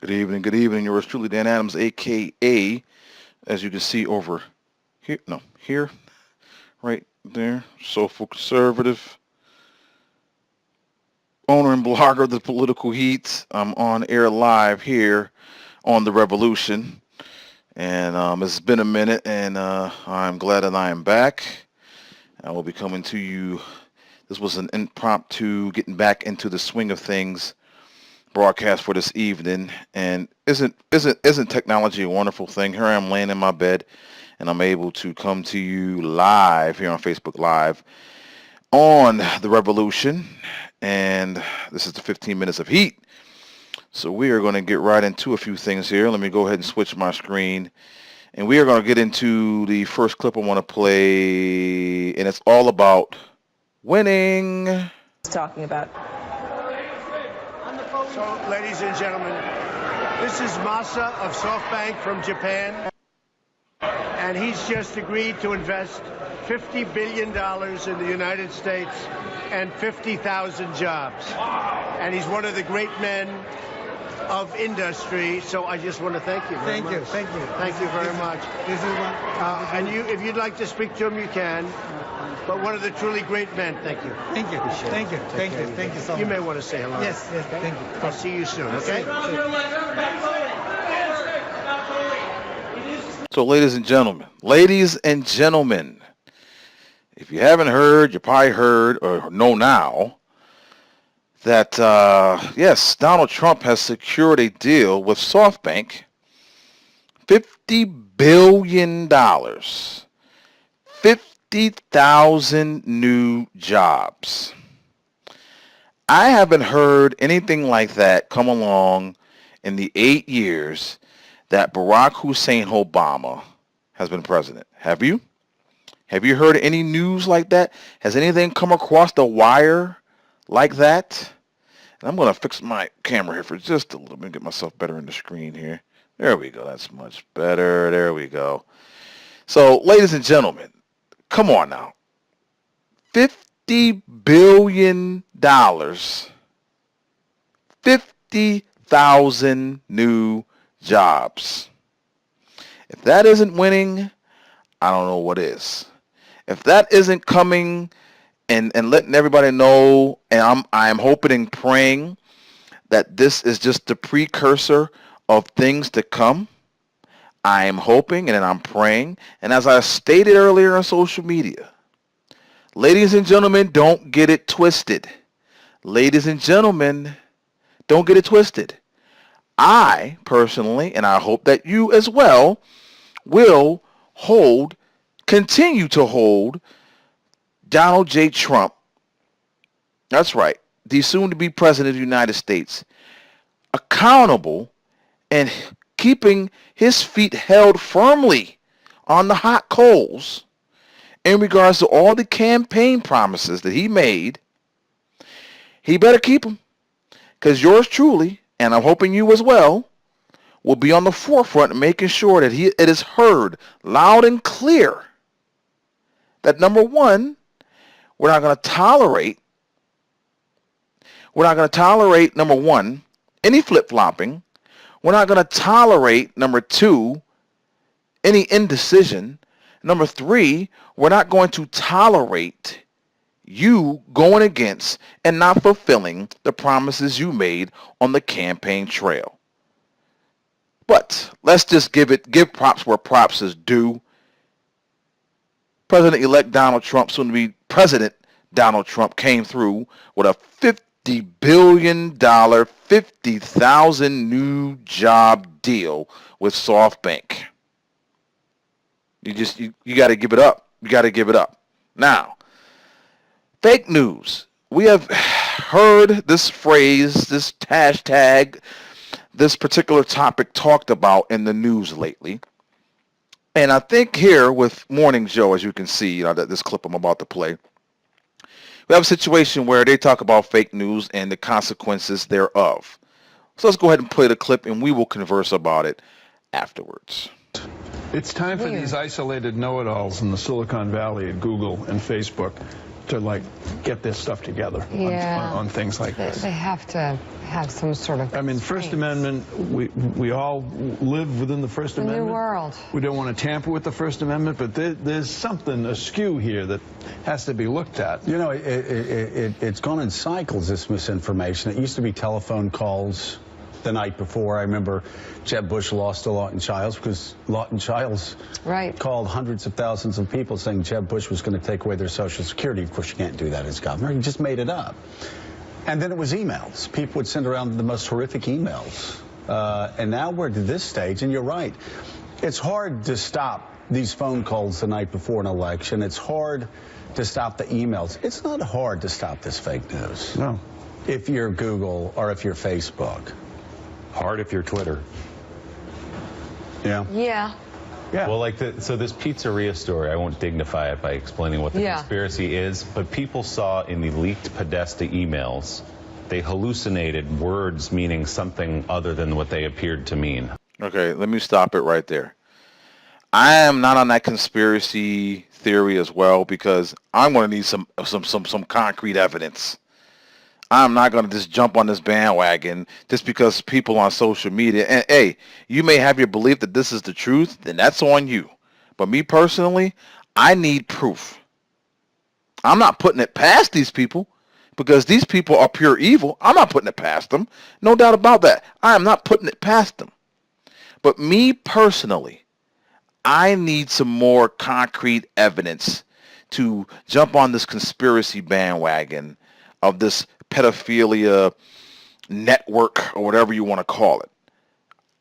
Good evening, good evening. Yours truly, Dan Adams, a.k.a., as you can see over here, no, here, right there, soulful conservative, owner and blogger of the Political Heat. I'm on air live here on The Revolution, and it's been a minute, and I'm glad that I am back. I will be coming to you. This was an impromptu getting back into the swing of things broadcast for this evening, and isn't technology a wonderful thing? Here I am laying in my bed, and I'm able to come to you live here on Facebook Live on The Revolution, and this is the 15 minutes of heat. So we are going to get right into a few things here. Let me go ahead and switch my screen, and we are going to get into the first clip I want to play, and it's all about winning. Talking about. So, ladies and gentlemen, this is Masa of SoftBank from Japan, and he's just agreed to invest $50 billion in the United States and 50,000 jobs. And he's one of the great men of industry, so I just want to thank you very much. Thank you. Thank you very much. This is one. And you, if you'd like to speak to him, you can. But one of the truly great men. Thank you. Thank you. Thank you. Thank you so much. You may want to say hello. Yes, okay? thank you. I'll see you soon, okay? So ladies and gentlemen, if you haven't heard, you probably heard or know now that, yes, Donald Trump has secured a deal with SoftBank, $50 billion, 50,000 new jobs. I haven't heard anything like that come along in the 8 years that Barack Hussein Obama has been president. Have you? Have you heard any news like that? Has anything come across the wire like that? And I'm going to fix my camera here for just a little bit, get myself better in the screen here. There we go. That's much better. There we go. So, ladies and gentlemen, come on now. $50 billion, 50,000 new jobs. If that isn't winning, I don't know what is. If that isn't coming and letting everybody know, and I'm hoping and praying that this is just the precursor of things to come. I am hoping and I'm praying. And as I stated earlier on social media, ladies and gentlemen, don't get it twisted. Ladies and gentlemen, don't get it twisted. I personally, and I hope that you as well, will continue to hold Donald J. Trump, that's right, the soon-to-be president of the United States, accountable and keeping his feet held firmly on the hot coals in regards to all the campaign promises that he made. He better keep them, because yours truly, and I'm hoping you as well, will be on the forefront of making sure that it is heard loud and clear that, number one, we're not going to tolerate, number one, any flip-flopping. We're not going to tolerate, number two, any indecision. Number three, we're not going to tolerate you going against and not fulfilling the promises you made on the campaign trail. But let's just give props where props is due. President-elect Donald Trump, soon to be President Donald Trump, came through with a $50 billion, 50,000 new job deal with SoftBank. You got to give it up. You got to give it up. Now, fake news. We have heard this phrase, this hashtag, this particular topic talked about in the news lately. And I think here with Morning Joe, as you can see, that this clip I'm about to play, we have a situation where they talk about fake news and the consequences thereof. So let's go ahead and play the clip, and we will converse about it afterwards. It's time for these isolated know-it-alls in the Silicon Valley at Google and Facebook to, like, get this stuff together on things like this. They have to have some sort of... I mean, First Amendment, we all live within the First Amendment. New world. We don't want to tamper with the First Amendment, but there's something askew here that has to be looked at. You know, it's gone in cycles, this misinformation. It used to be telephone calls the night before. I remember Jeb Bush lost to Lawton Chiles because Lawton Chiles called hundreds of thousands of people saying Jeb Bush was going to take away their Social Security. Of course, you can't do that as governor. He just made it up. And then it was emails. People would send around the most horrific emails. And now we're to this stage, and you're right. It's hard to stop these phone calls the night before an election. It's hard to stop the emails. It's not hard to stop this fake news. No. If you're Google or if you're Facebook. Hard if you're Twitter. Yeah. Yeah. Yeah. Well, like so this pizzeria story, I won't dignify it by explaining what the conspiracy is, but people saw in the leaked Podesta emails, they hallucinated words meaning something other than what they appeared to mean. Okay, let me stop it right there. I am not on that conspiracy theory as well because I'm going to need some concrete evidence. I'm not going to just jump on this bandwagon just because people on social media, and hey, you may have your belief that this is the truth, then that's on you. But me personally, I need proof. I'm not putting it past these people because these people are pure evil. I'm not putting it past them. No doubt about that. I am not putting it past them. But me personally, I need some more concrete evidence to jump on this conspiracy bandwagon of this pedophilia network or whatever you want to call it.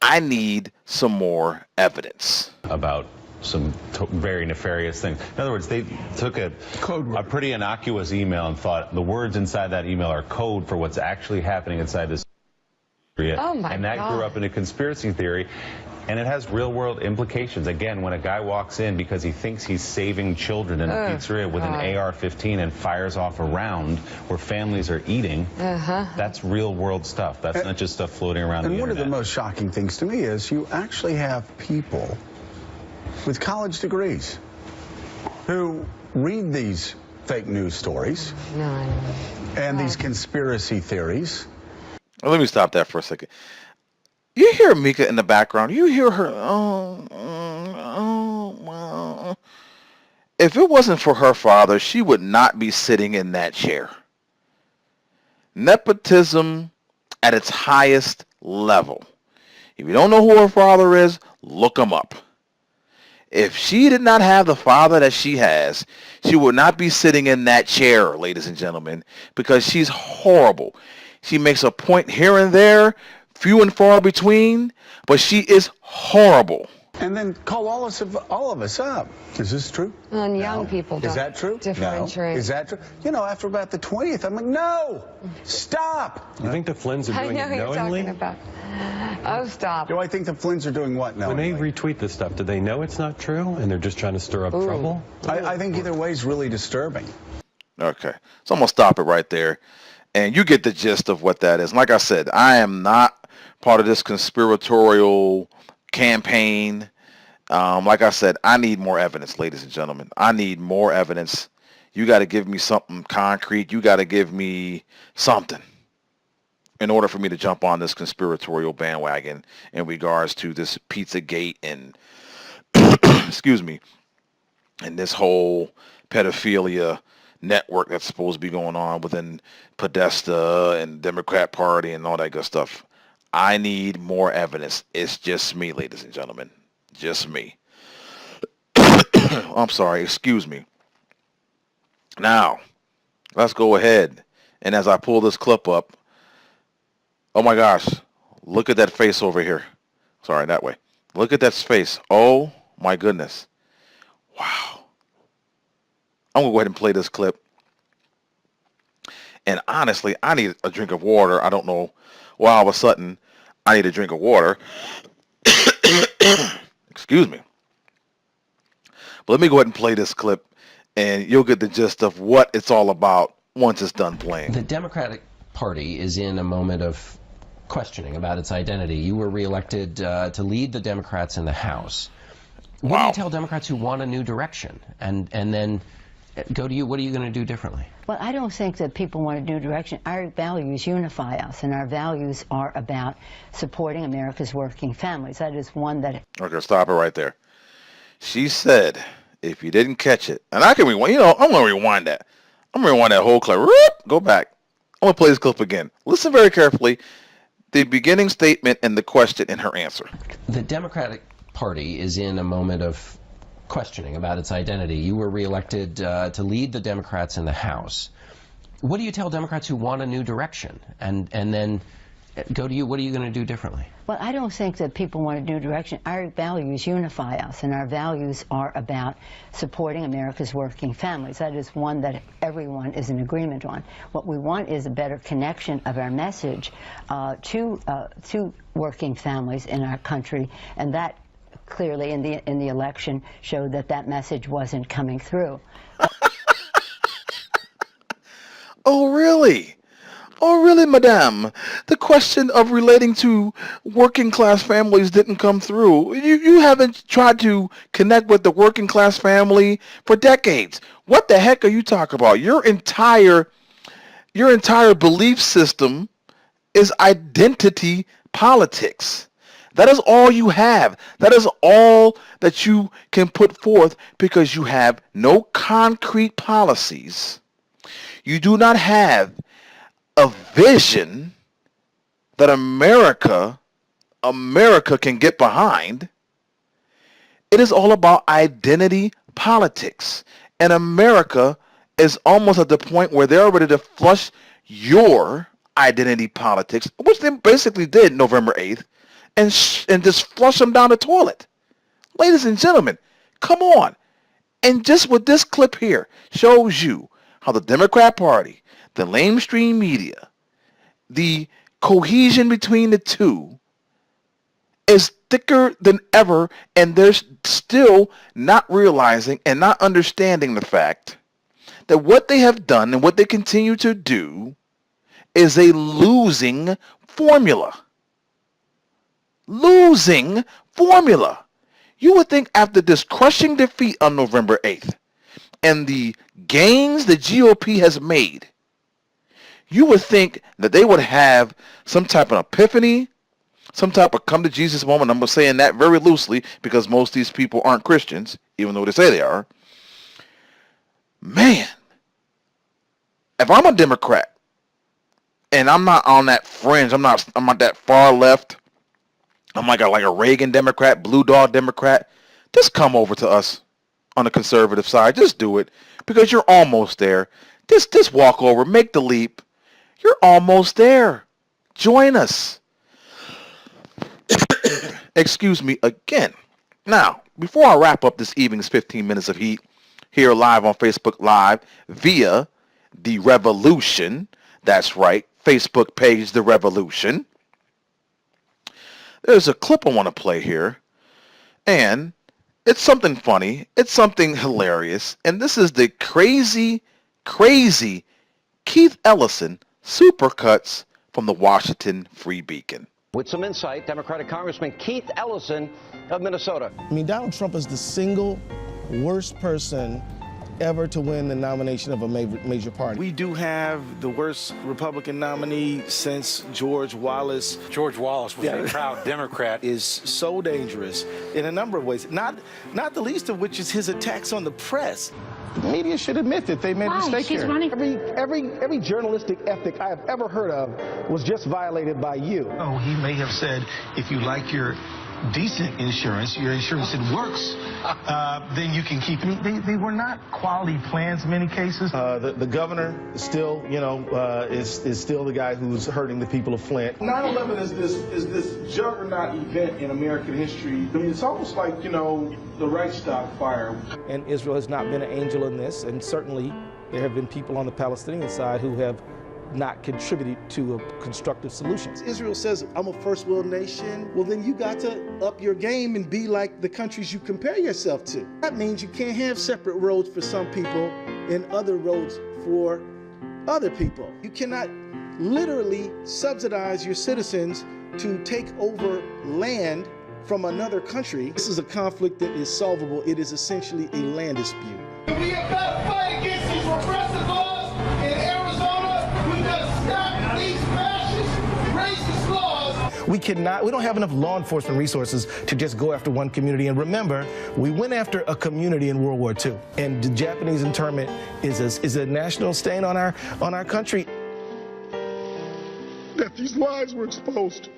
I need some more evidence. About some very nefarious things. In other words, they took a pretty innocuous email and thought the words inside that email are code for what's actually happening inside this area. Oh my and that God. grew up in a conspiracy theory. And it has real-world implications. Again, when a guy walks in because he thinks he's saving children in a pizzeria with an AR-15 and fires off a round where families are eating, that's real-world stuff. That's not just stuff floating around the internet. And one of the most shocking things to me is you actually have people with college degrees who read these fake news stories and these conspiracy theories. Well, let me stop that for a second. You hear Mika in the background. You hear her. If it wasn't for her father, she would not be sitting in that chair. Nepotism at its highest level. If you don't know who her father is, look him up. If she did not have the father that she has, she would not be sitting in that chair, ladies and gentlemen, because she's horrible. She makes a point here and there, few and far between, but she is horrible. And then call all of us up. Is this true? And young people don't Is that true? differentiate. No. Is that true? You know, after about the 20th, I'm like, no, stop. You think the Flynn's are I doing know it who you're knowingly? talking about. Oh, stop. Do I think the Flynn's are doing what now? When they retweet this stuff, do they know it's not true and they're just trying to stir up trouble? I think either way is really disturbing. Okay, so I'm going to stop it right there. And you get the gist of what that is. And like I said, I am not part of this conspiratorial campaign. Like I said, I need more evidence, ladies and gentlemen. I need more evidence. You got to give me something concrete. You got to give me something in order for me to jump on this conspiratorial bandwagon in regards to this Pizzagate and, excuse me, and this whole pedophilia network that's supposed to be going on within Podesta and Democrat Party and all that good stuff. I need more evidence. It's just me, ladies and gentlemen. Just me. I'm sorry. Excuse me. Now, let's go ahead. And as I pull this clip up, oh my gosh, look at that face over here. Sorry, that way. Look at that face. Oh my goodness. Wow. I'm going to go ahead and play this clip. And honestly, I need a drink of water. I don't know why all of a sudden I need a drink of water. Excuse me. But let me go ahead and play this clip, and you'll get the gist of what it's all about once it's done playing. The Democratic Party is in a moment of questioning about its identity. You were reelected to lead the Democrats in the House. What Wow. do you tell Democrats who want a new direction and then go to you? What are you going to do differently? Well, I don't think that people want a new direction. Our values unify us, and our values are about supporting America's working families. That is one that... Okay, stop it right there. She said, if you didn't catch it, and I can rewind, you know, I'm going to rewind that. I'm going to rewind that whole clip. Go back. I'm going to play this clip again. Listen very carefully. The beginning statement and the question and her answer. The Democratic Party is in a moment of questioning about its identity. You were reelected to lead the Democrats in the House. What do you tell Democrats who want a new direction and then go to you? What are you going to do differently? Well, I don't think that people want a new direction. Our values unify us, and our values are about supporting America's working families. That is one that everyone is in agreement on. What we want is a better connection of our message to working families in our country, and that clearly in the election showed that that message wasn't coming through. Oh, really? Oh, really, madame? The question of relating to working class families didn't come through. You haven't tried to connect with the working class family for decades. What the heck are you talking about? Your entire belief system is identity politics. That is all you have. That is all that you can put forth because you have no concrete policies. You do not have a vision that America can get behind. It is all about identity politics. And America is almost at the point where they're ready to flush your identity politics, which they basically did November 8th, and just flush them down the toilet. Ladies and gentlemen, come on. And just with this clip here shows you how the Democrat Party, the mainstream media, the cohesion between the two is thicker than ever, and they're still not realizing and not understanding the fact that what they have done and what they continue to do is a losing formula. Losing formula. You would think after this crushing defeat on November 8th and the gains the GOP has made, you would think that they would have some type of epiphany, some type of come to Jesus moment. I'm saying that very loosely because most of these people aren't Christians, even though they say they are. Man, if I'm a Democrat and I'm not on that fringe, I'm not that far left, I'm like a Reagan Democrat, Blue Dog Democrat, just come over to us on the conservative side. Just do it because you're almost there. Just walk over, make the leap. You're almost there. Join us. Excuse me again. Now, before I wrap up this evening's 15 minutes of heat here live on Facebook Live via The Revolution, that's right, Facebook page The Revolution, there's a clip I want to play here, and it's something funny, it's something hilarious, and this is the crazy Keith Ellison supercuts from the Washington Free Beacon. With some insight, Democratic Congressman Keith Ellison of Minnesota. I mean, Donald Trump is the single worst person ever to win the nomination of a major party. We do have the worst Republican nominee since George Wallace. George Wallace was a proud Democrat. Is so dangerous in a number of ways, not the least of which is his attacks on the press. The media should admit that they made a mistake She's here. running. Every journalistic ethic I have ever heard of was just violated by you. Oh, he may have said, if you like your decent insurance, your insurance that works, then you can keep it. They were not quality plans in many cases. The governor is still, is still the guy who's hurting the people of Flint. 9/11 is this juggernaut event in American history. I mean, it's almost like, the Reichstag fire. And Israel has not been an angel in this, and certainly there have been people on the Palestinian side who have not contributed to a constructive solution. Israel says, I'm a first world nation. Well, then you got to up your game and be like the countries you compare yourself to. That means you can't have separate roads for some people and other roads for other people. You cannot literally subsidize your citizens to take over land from another country. This is a conflict that is solvable. It is essentially a land dispute. We have got to fight against these repressive laws in Arizona. We've got to stop these fascist, racist laws. We don't have enough law enforcement resources to just go after one community. And remember, we went after a community in World War II. And the Japanese internment is a national stain on our country. That these lies were exposed.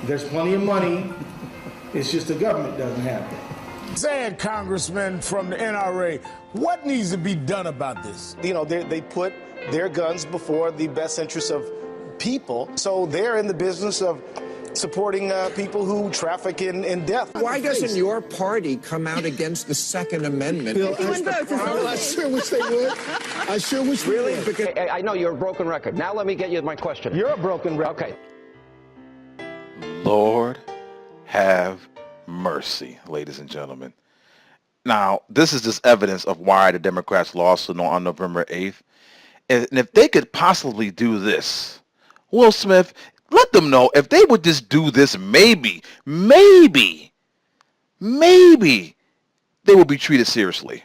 There's plenty of money. It's just the government doesn't have it. Saying, Congressman from the NRA, what needs to be done about this? You know, they put their guns before the best interests of people. So they're in the business of supporting people who traffic in death. Why doesn't your party come out against the Second Amendment? Bill, I sure wish they would. I sure wish they would. Because I know you're a broken record. Now let me get you my question. You're a broken record. Okay. Lord have mercy, ladies and gentlemen. Now, this is just evidence of why the Democrats lost on November 8th. And if they could possibly do this, Will Smith, let them know if they would just do this, maybe they will be treated seriously.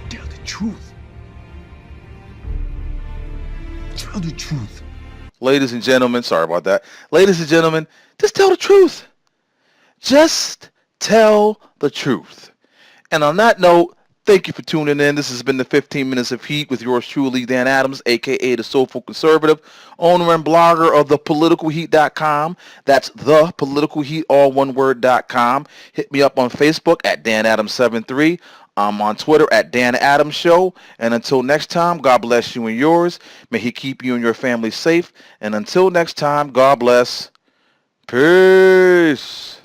Tell the truth. Tell the truth. Ladies and gentlemen, sorry about that. Ladies and gentlemen, just tell the truth. Just tell the truth. And on that note, thank you for tuning in. This has been the 15 Minutes of Heat with yours truly, Dan Adams, a.k.a. the Soulful Conservative, owner and blogger of thepoliticalheat.com. That's thepoliticalheat, all one word.com. Hit me up on Facebook at DanAdams73. I'm on Twitter at Dan Adams Show. And until next time, God bless you and yours. May he keep you and your family safe. And until next time, God bless. Peace.